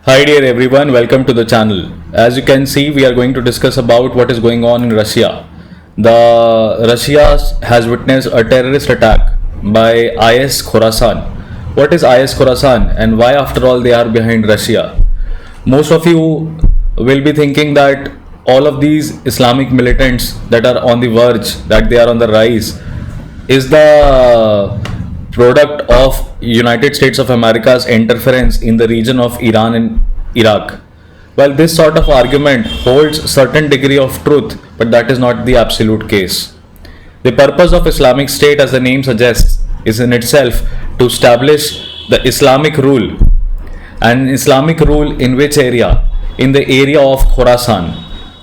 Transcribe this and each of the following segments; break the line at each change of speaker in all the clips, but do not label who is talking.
Hi dear everyone, welcome to the channel. As you can see, we are going to discuss about what is going on in Russia. Russia has witnessed a terrorist attack by IS Khorasan. What is IS Khorasan and why after all they are behind Russia? Most of you will be thinking that all of these Islamic militants that are on the verge, that they are on the rise, is the product of United States of America's interference in the region of Iran and Iraq. Well, this sort of argument holds certain degree of truth, but that is not the absolute case. The purpose of Islamic State, as the name suggests, is in itself to establish the Islamic rule. And Islamic rule in which area? In the area of Khorasan.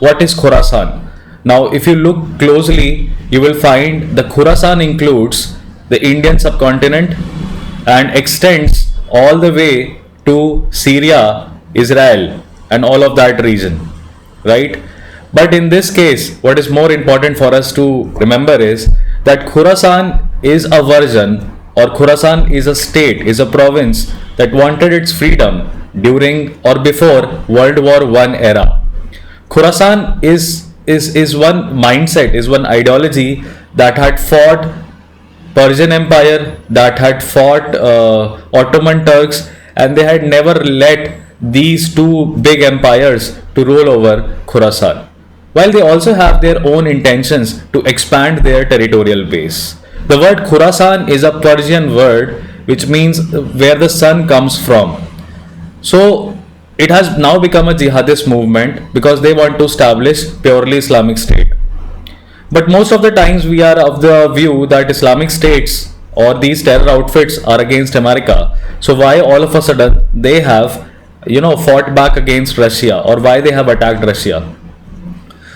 What is Khorasan? Now, if you look closely, you will find the Khorasan includes the Indian subcontinent and extends all the way to Syria, Israel, and all of that region, right? But in this case, what is more important for us to remember is that Khorasan is a version, or Khorasan is a state, is a province that wanted its freedom during or before World War I era. Khorasan is one mindset, is one ideology that had fought Persian Empire, that had fought Ottoman Turks, and they had never let these two big empires to rule over Khorasan. While they also have their own intentions to expand their territorial base. The word Khorasan is a Persian word which means where the sun comes from. So it has now become a jihadist movement because they want to establish purely Islamic State. But most of the times we are of the view that Islamic states or these terror outfits are against America. So why all of a sudden they have, fought back against Russia, or why they have attacked Russia?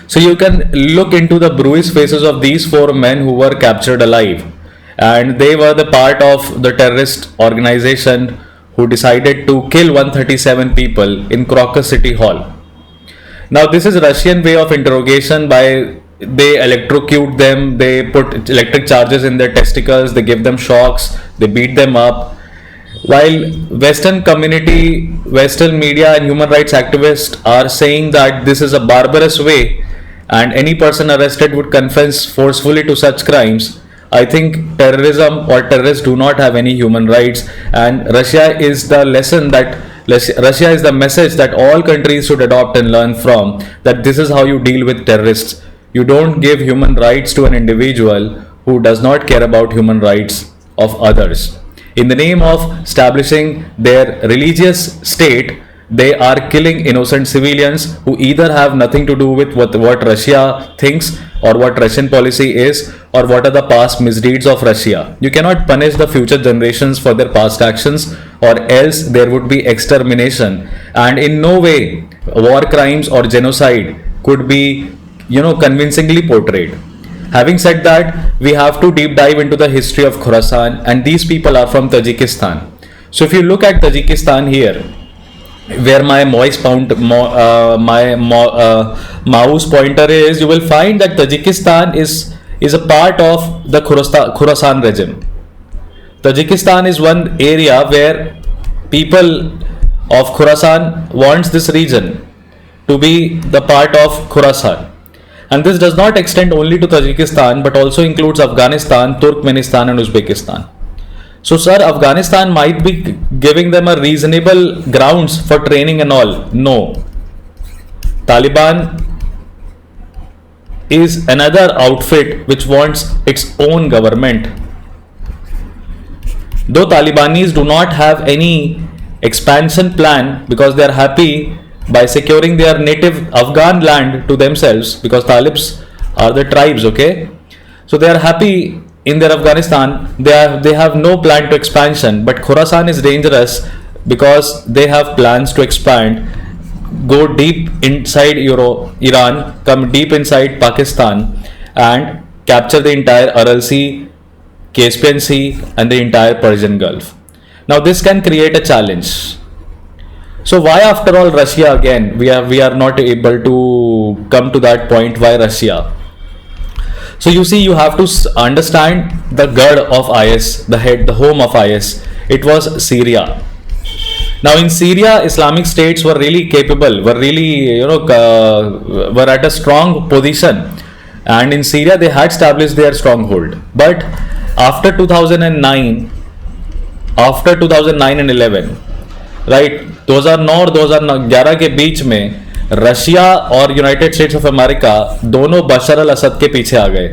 So you can look into the bruised faces of these four men who were captured alive, and they were the part of the terrorist organization who decided to kill 137 people in Crocus City Hall. Now this is Russian way of interrogation by they electrocute them, they put electric charges in their testicles, they give them shocks, they beat them up. While Western community, Western media and human rights activists are saying that this is a barbarous way and any person arrested would confess forcefully to such crimes, I think terrorism or terrorists do not have any human rights, and Russia is the lesson that Russia is the message that all countries should adopt and learn from, that this is how you deal with terrorists. You don't give human rights to an individual who does not care about human rights of others. In the name of establishing their religious state, they are killing innocent civilians who either have nothing to do with what Russia thinks or what Russian policy is or what are the past misdeeds of Russia. You cannot punish the future generations for their past actions, or else there would be extermination. And in no way war crimes or genocide could be convincingly portrayed. Having said that, we have to deep dive into the history of Khorasan, and these people are from Tajikistan. So if you look at Tajikistan here, where my mouse pointer is, you will find that Tajikistan is a part of the Khorasan regime. Tajikistan is one area where people of Khorasan wants this region to be the part of Khorasan. And this does not extend only to Tajikistan but also includes Afghanistan, Turkmenistan and Uzbekistan. So sir, Afghanistan might be giving them a reasonable grounds for training and all. No. Taliban is another outfit which wants its own government. Though Talibanis do not have any expansion plan because they are happy by securing their native Afghan land to themselves, because Talibs are the tribes, okay? So they are happy in their Afghanistan, they have no plan to expansion, but Khorasan is dangerous because they have plans to expand, go deep inside Iran, come deep inside Pakistan and capture the entire Aral Sea, Caspian Sea and the entire Persian Gulf. Now this can create a challenge. So why after all Russia again? We are not able to come to that point. Why Russia? So you see, you have to understand the god of IS, the home of IS. It was Syria. Now in Syria, Islamic states were really capable, were really, were at a strong position, and in Syria they had established their stronghold. But after 2009, after 2009 and 11, right 2009 और 2011 के बीच में Russia और United states of America दोनों बशर अल असद के पीछे आ गए,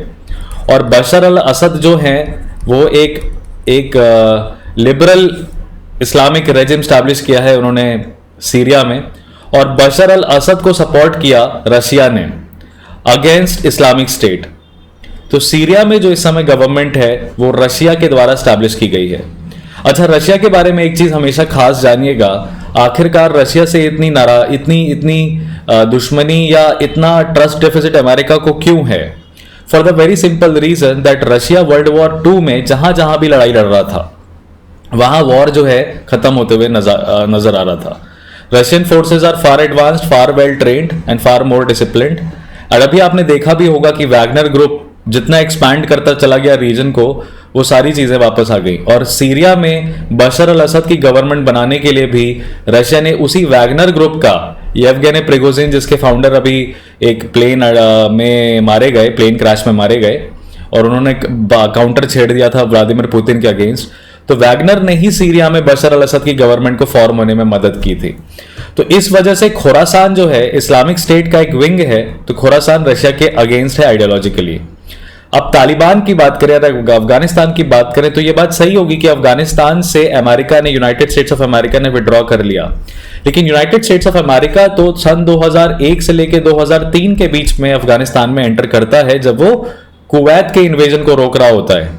और बशर अल असद जो हैं वो एक लिबरल इस्लामिक रेजिम स्टैब्लिश किया है उन्होंने सीरिया में, और बशर अल असद को सपोर्ट किया रशिया ने अगेंस्ट इस्लामिक स्टेट। तो सीरिया में जो इस समय गवर्नमेंट है वो रशिया के द्वारा स्टैब्लिश की गई है। अच्छा, रशिया के बारे में एक चीज हमेशा खास जानिएगा, आखिरकार रशिया से इतनी दुश्मनी या इतना ट्रस्ट डेफिसिट अमेरिका को क्यों है? For the very simple reason that Russia world war 2 में जहां जहां भी लड़ाई लड़ रहा था वहां वॉर जो है खत्म होते हुए नजर आ रहा था। Russian forces are far advanced, far well trained and far more disciplined. और अभी आपने देखा भी होगा कि वैगनर ग्रुप जितना एक्सपैंड करता चला गया रीजन को, वो सारी चीजें वापस आ गई। और सीरिया में बशर अल असद की गवर्नमेंट बनाने के लिए भी रशिया ने उसी वैगनर ग्रुप का, येवगेनी प्रिगोजिन जिसके फाउंडर अभी एक प्लेन में मारे गए, प्लेन क्रैश में मारे गए, और उन्होंने काउंटर छेड़ दिया था व्लादिमीर पुतिन के अगेंस्ट, तो वैगनर ने ही सीरिया में बशर अल असद की गवर्नमेंट को फॉर्म होने में मदद की थी। तो इस वजह से खोरासान जो है इस्लामिक स्टेट का एक विंग है, तो खोरासान रशिया के अगेंस्ट है आइडियोलॉजिकली। अब तालिबान की बात करें, अफगानिस्तान की बात करें, तो ये बात सही होगी कि अफगानिस्तान से अमेरिका ने, यूनाइटेड स्टेट्स ऑफ अमेरिका ने विड्रॉ कर लिया, लेकिन यूनाइटेड स्टेट्स ऑफ अमेरिका तो सन 2001 से लेकर 2003 के बीच में अफगानिस्तान में एंटर करता है, जब वो कुवैत के इन्वेजन को रोक रहा होता है,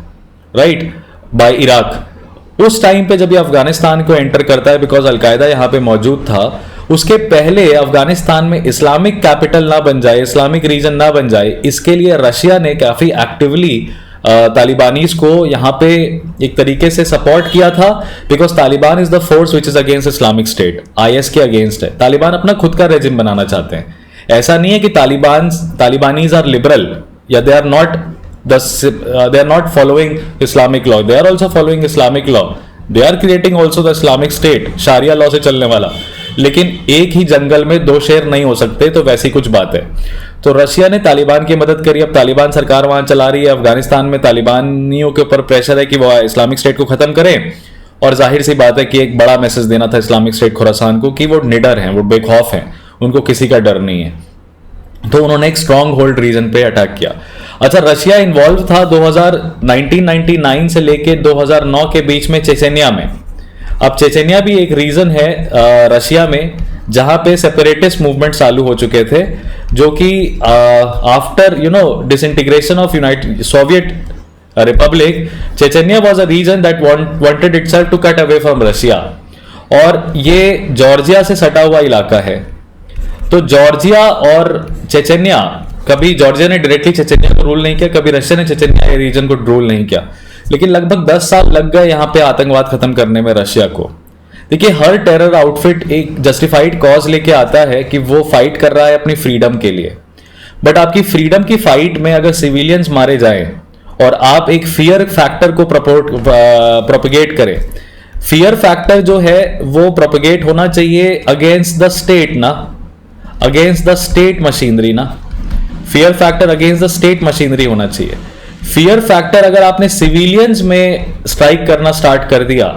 राइट, बाय इराक। उस टाइम पे जब ये अफगानिस्तान को एंटर करता है, बिकॉज अलकायदा यहां पे मौजूद था, उसके पहले अफगानिस्तान में इस्लामिक कैपिटल ना बन जाए, इस्लामिक रीजन ना बन जाए, इसके लिए रशिया ने काफी एक्टिवली तालिबानीज को यहां पे एक तरीके से सपोर्ट किया था, because Taliban is the force which is against Islamic state, IS के अगेंस्ट है। तालिबान अपना खुद का रेजिम बनाना चाहते हैं। ऐसा नहीं है कि तालिबानीज आर लिबरल या they are not following Islamic law, they are also following Islamic law, they are creating also the Islamic state, sharia law से चलने वाला। लेकिन एक ही जंगल में दो शेर नहीं हो सकते, तो वैसी कुछ बात है। तो रशिया ने तालिबान की मदद करी, अब तालिबान सरकार वहां चला रही है। अफगानिस्तान में तालिबानियों के ऊपर प्रेशर है कि वो इस्लामिक स्टेट को खत्म करें, और जाहिर सी बात है कि एक बड़ा मैसेज देना था इस्लामिक स्टेट खुरासान को कि वो निडर हैं, वो बेखौफ हैं, उनको किसी का डर नहीं है। तो उन्होंने एक स्ट्रॉन्ग होल्ड रीजन पे अटैक किया। अच्छा, रशिया इन्वॉल्व था 1999 से लेके 2009 के बीच में चेचेनिया में। अब चेचेनिया भी एक रीजन है रशिया में जहां पे सेपरेटिस्ट मूवमेंट चालू हो चुके थे, जो कि after disintegration of United Soviet Republic, Chechnya was a region that wanted itself to cut away from Russia, और ये जॉर्जिया से सटा हुआ इलाका है। तो जॉर्जिया और चेचेनिया, कभी जॉर्जिया ने डायरेक्टली चेचेनिया को रूल नहीं किया, कभी रशिया ने चेचेनिया रीजन को रूल नहीं किया, लेकिन लगभग 10 साल लग गए यहां पे आतंकवाद खत्म करने में रशिया को। देखिए, हर टेरर आउटफिट एक जस्टिफाइड कॉज लेके आता है कि वो फाइट कर रहा है अपनी फ्रीडम के लिए, बट आपकी फ्रीडम की फाइट में अगर सिविलियंस मारे जाएं और आप एक फियर फैक्टर को प्रोपगेट करें, फियर फैक्टर जो है वो प्रोपगेट होना चाहिए अगेंस्ट द स्टेट ना, अगेंस्ट द स्टेट मशीनरी ना। Fear factor against the state machinery होना चाहिए। फियर फैक्टर अगर आपने सिविलियंस में स्ट्राइक करना स्टार्ट कर दिया,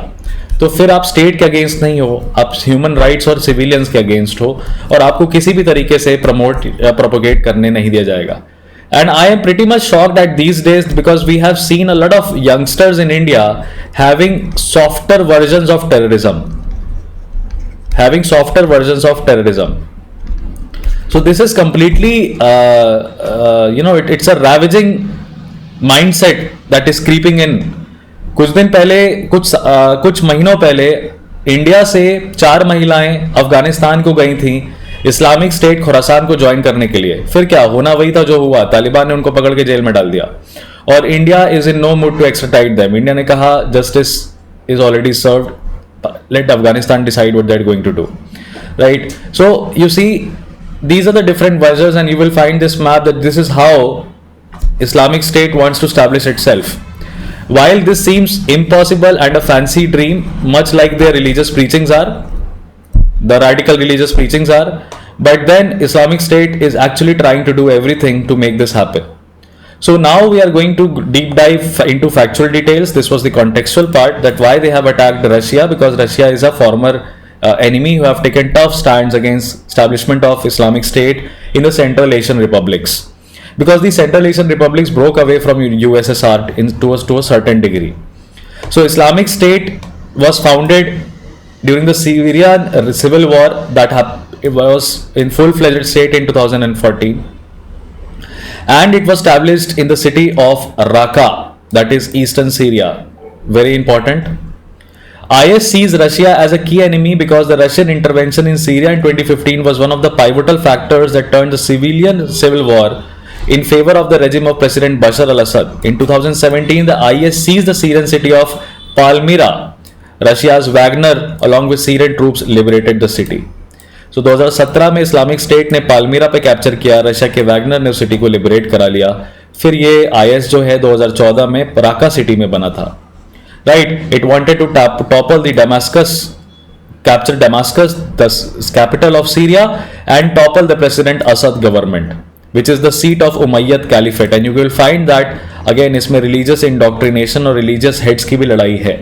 तो फिर आप स्टेट के अगेंस्ट नहीं हो, आप ह्यूमन राइट्स और सिविलियंस के अगेंस्ट हो, और आपको किसी भी तरीके से प्रोपोगेट करने नहीं दिया जाएगा। And I am pretty much shocked at these days because we have seen a lot of youngsters in India having softer versions of terrorism. So this is completely, it's a ravaging mindset that is creeping in. कुछ दिन पहले, कुछ महीनों पहले India से 4 महिलाएं अफगानिस्तान को गई थी इस्लामिक स्टेट खुरासान को ज्वाइन करने के लिए। फिर क्या होना वही था जो हुआ, तालिबान ने उनको पकड़ के जेल में डाल दिया, और India is in no mood to extradite them. India ने कहा justice is already served, let Afghanistan decide what they are going to do, right. So you see, these are the different versions, and you will find this map that this is how Islamic State wants to establish itself. While this seems impossible and a fancy dream, much like their religious preachings are, the radical religious preachings are. But then Islamic State is actually trying to do everything to make this happen. So now we are going to deep dive into factual details. This was the contextual part, that why they have attacked Russia, because Russia is a former enemy who have taken tough stands against establishment of Islamic State in the Central Asian republics, because the Central Asian republics broke away from USSR to a certain degree. So Islamic State was founded during the Syrian civil war it was in full-fledged state in 2014, and it was established in the city of Raqqa, that is eastern Syria. Very important. IS sees Russia as a key enemy because the Russian intervention in Syria in 2015 was one of the pivotal factors that turned the civilian civil war in favor of the regime of President Bashar al-Assad. In 2017, the IS seized the Syrian city of Palmyra. Russia's Wagner along with Syrian troops liberated the city. So 2017 में Islamic state ने पालमीरा पे capture किया, Russia के Wagner ने उस city को liberate करा लिया. फिर ये IS जो है 2014 में राका सिटी में बना था. Right, it wanted to topple the Damascus, capture Damascus, the capital of Syria, and topple the President Assad government, which is the seat of Umayyad Caliphate. And you will find that again इसमें religious indoctrination और religious heads की भी लड़ाई है.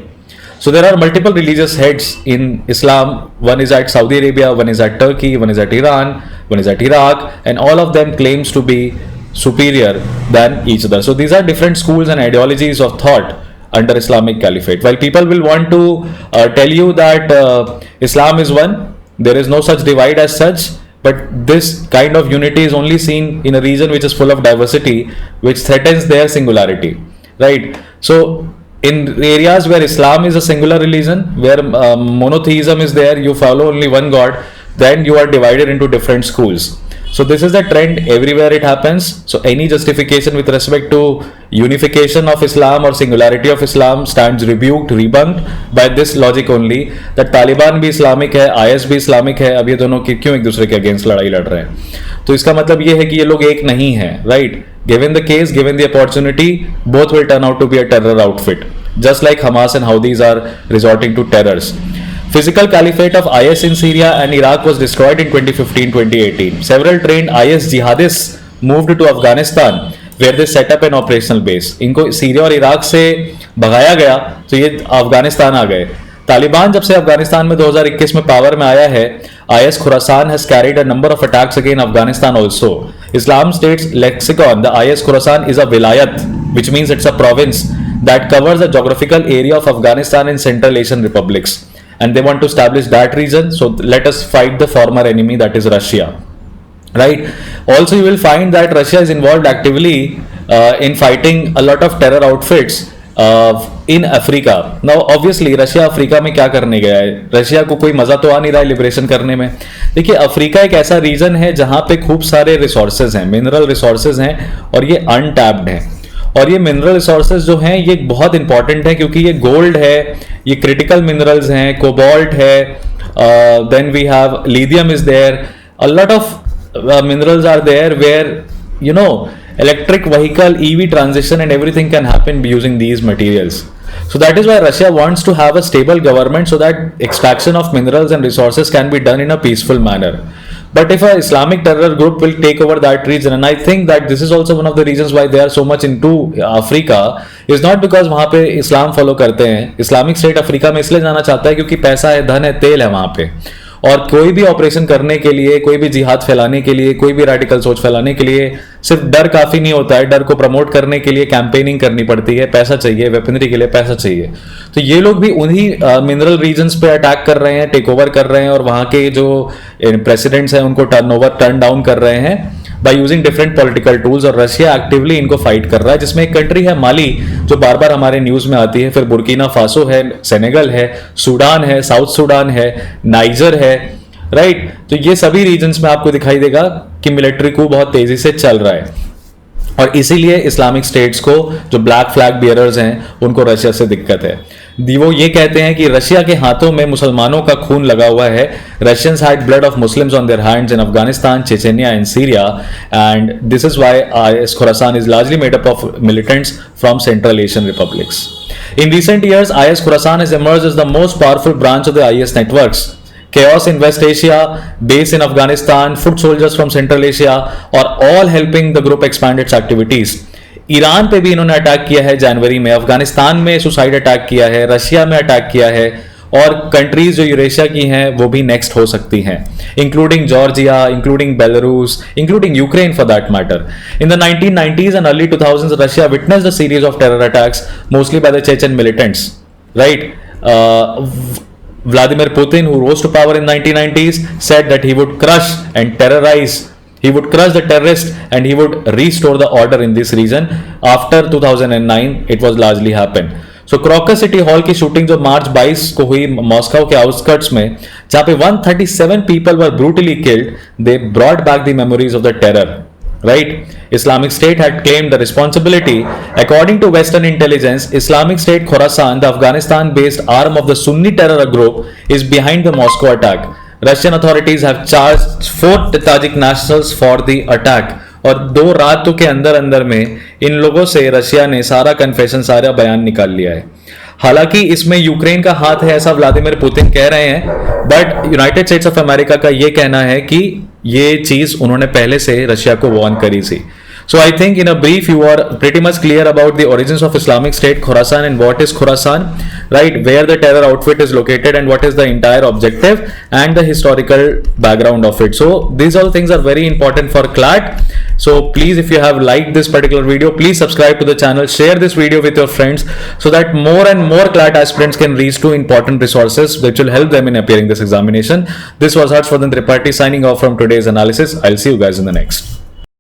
So there are multiple religious heads in Islam. One is at Saudi Arabia, one is at Turkey, one is at Iran, one is at Iraq, and all of them claims to be superior than each other. So these are different schools and ideologies of thought under Islamic Caliphate. While people will want to tell you that Islam is one, there is no such divide as such, but this kind of unity is only seen in a region which is full of diversity, which threatens their singularity, right? So in areas where Islam is a singular religion, where monotheism is there, you follow only one God, then you are divided into different schools. So this is the trend everywhere it happens. So any justification with respect to unification of Islam or singularity of Islam stands rebuked, rebunked by this logic only, that Taliban भी Islamic है, IS भी Islamic है, अब ये दोनों क्यों एक दूसरे के अगेंस्ट लड़ाई लड़ रहे हैं? तो इसका मतलब ये है कि ये लोग एक नहीं है, right? Given the case, given the opportunity, both will turn out to be a terror outfit, just like Hamas and Houthis are resorting to terrors. Physical caliphate of IS in Syria and Iraq was destroyed in 2015-2018. Several trained IS jihadists moved to Afghanistan, where they set up an operational base. इनको Syria और Iraq से भगाया गया तो ये अफगानिस्तान आ गए. तालिबान जब से अफगानिस्तान में 2021 में पावर में आया है, IS Khorasan has carried a number of attacks against Afghanistan also. Islam State's lexicon, the IS Khorasan is a vilayat, which means it's a province that covers the geographical area of Afghanistan and Central Asian republics. And they want to establish that region. So let us fight the former enemy, that is Russia, right? Also, you will find that Russia is involved actively in fighting a lot of terror outfits in Africa. Now obviously Russia Africa में क्या करने गया है? Russia को कोई मजा तो आ नहीं रहा है लिबरेशन करने में. देखिए, अफ्रीका एक ऐसा रीजन है जहां पे खूब सारे रिसोर्सेज हैं, मिनरल रिसोर्सेज हैं, और ये अनटैप्ड हैं. और ये मिनरल रिसोर्सेज जो हैं ये बहुत इंपॉर्टेंट है, क्योंकि ये गोल्ड है, ये क्रिटिकल मिनरल्स हैं, कोबाल्ट है, then we have lithium is there, a lot of minerals are there where you know electric vehicle EV transition and everything can happen using these materials. So that is why Russia wants to have a stable government, so that extraction of minerals and resources can be done in a peaceful manner. But if a Islamic terror group will take over that region, and I think that this is also one of the reasons why they are so much into Africa, is not because वहाँ पे इस्लाम follow करते हैं. Islamic state Africa में इसलिए जाना चाहता है क्योंकि पैसा है, धन है, तेल है वहाँ पे. और कोई भी ऑपरेशन करने के लिए, कोई भी जिहाद फैलाने के लिए, कोई भी रेडिकल सोच फैलाने के लिए सिर्फ डर काफी नहीं होता है. डर को प्रमोट करने के लिए कैंपेनिंग करनी पड़ती है, पैसा चाहिए, वेपनरी के लिए पैसा चाहिए. तो ये लोग भी उन्हीं मिनरल रीजन्स पे अटैक कर रहे हैं, टेक ओवर कर रहे हैं, और वहाँ के जो प्रेसिडेंट्स हैं उनको टर्न डाउन कर रहे हैं by using different political tools. और रशिया एक्टिवली इनको फाइट कर रहा है, जिसमें एक कंट्री है माली, जो बार बार हमारे न्यूज में आती है, फिर बुर्किना फासो है, सेनेगल है, सूडान है, साउथ सूडान है, नाइजर है, राइट? तो ये सभी रीजन्स में आपको दिखाई देगा कि मिलिट्री को बहुत तेजी से चल रहा है, और इसीलिए इस्लामिक स्टेट्स को, जो ब्लैक फ्लैग बियरर्स हैं, उनको रशिया से दिक्कत है. वो ये कहते हैं कि रशिया के हाथों में मुसलमानों का खून लगा हुआ है. Russians had blood of Muslims on their hands in Afghanistan, Chechnya and Syria, and this is why IS Khorasan is largely made up of militants from Central Asian republics. In recent years, IS Khorasan has emerged as the most powerful branch of the IS networks, chaos in West Asia, base in Afghanistan, foot soldiers from Central Asia, are all helping the group expand its activities. Iran पे भी इन्होंने attack किया है जनवरी में, अफगानिस्तान में suicide attack किया है, Russia में अटैक किया है, और कंट्रीज जो यूरेशिया की हैं वो भी नेक्स्ट हो सकती हैं, including Georgia, including Belarus, including Ukraine for that matter. In the 1990s and early 2000s, Russia witnessed a series of terror attacks, mostly by the Chechen militants. Right? Vladimir Putin, who rose to power in 1990s, said that he would crush and terrorize. He would crush the terrorists and he would restore the order in this region. After 2009, it was largely happened. So Crocus City Hall की shooting जो मार्च 22 को हुई Moscow के outskirts में, जहाँ पे 137 people were brutally killed, they brought back the memories of the terror. Right? Islamic State had claimed the responsibility. According to Western intelligence, Islamic State Khorasan, the Afghanistan-based arm of the Sunni terror group, is behind the Moscow attack. Russian authorities have charged 4 Tajik nationals for the attack. और 2 रातों के अंदर अंदर में इन लोगों से Russia ने सारा कन्फेशन, सारा बयान निकाल लिया है. हालांकि इसमें यूक्रेन का हाथ है ऐसा व्लादिमीर पुतिन कह रहे हैं, but United states of America का ये कहना है कि ये चीज उन्होंने पहले से रशिया को वार्न करी थी. So I think in a brief you are pretty much clear about the origins of Islamic State Khorasan and what is Khorasan, right? Where the terror outfit is located and what is the entire objective and the historical background of it. So these all things are very important for CLAT. So please, if you have liked this particular video, please subscribe to the channel, share this video with your friends so that more and more CLAT aspirants can reach to important resources which will help them in appearing this examination. This was Harshvardhan Tripathi signing off from today's analysis. I'll see you guys in the next.